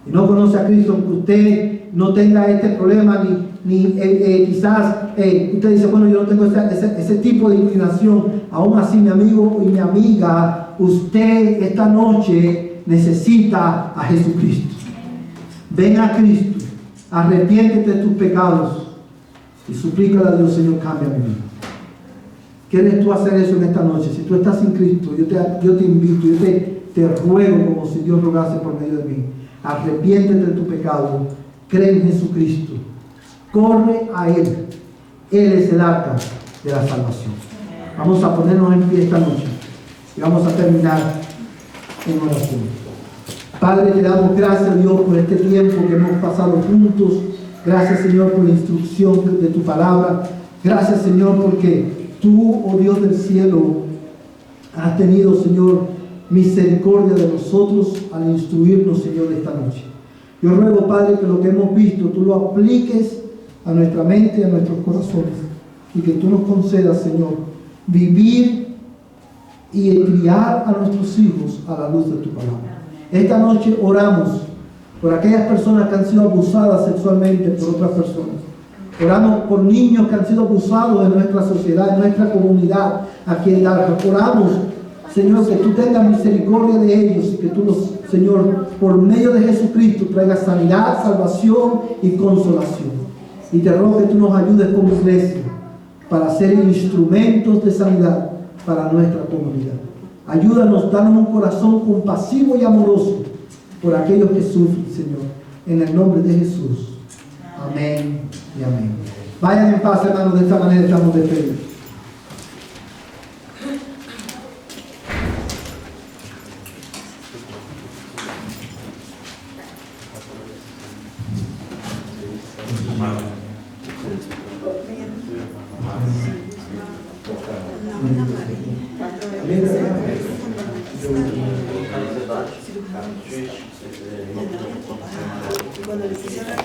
A: y no conoce a Cristo, aunque usted no tenga este problema, quizás usted dice, bueno, yo no tengo ese tipo de inclinación, aún así, mi amigo y mi amiga, usted esta noche necesita a Jesucristo. Ven a Cristo, arrepiéntete de tus pecados y suplícale a Dios, Señor, cambia mi vida. ¿Quieres tú hacer eso en esta noche? Si tú estás sin Cristo, yo te invito, yo te ruego como si Dios rogase por medio de mí. Arrepiéntete de tu pecado, cree en Jesucristo, corre a Él. Él es el arca de la salvación. Vamos a ponernos en pie esta noche y vamos a terminar en oración. Padre, te damos gracias, Dios, por este tiempo que hemos pasado juntos. Gracias, Señor, por la instrucción de tu palabra. Gracias, Señor, porque tú, oh Dios del cielo, has tenido, Señor, misericordia de nosotros al instruirnos, Señor, esta noche. Yo ruego, Padre, que lo que hemos visto tú lo apliques a nuestra mente y a nuestros corazones, y que tú nos concedas, Señor, vivir y criar a nuestros hijos a la luz de tu palabra. Esta noche oramos por aquellas personas que han sido abusadas sexualmente por otras personas. Oramos por niños que han sido abusados en nuestra sociedad, en nuestra comunidad, aquí en Dallas. Oramos, Señor, que tú tengas misericordia de ellos y que tú los, Señor, por medio de Jesucristo traigas sanidad, salvación y consolación. Y te ruego que tú nos ayudes como iglesia para ser instrumentos de sanidad para nuestra comunidad. Ayúdanos, danos un corazón compasivo y amoroso por aquellos que sufren, Señor, en el nombre de Jesús. Amén y amén. Vayan en paz, hermanos, de esta manera estamos despedidos.
E: Cuando le quisieron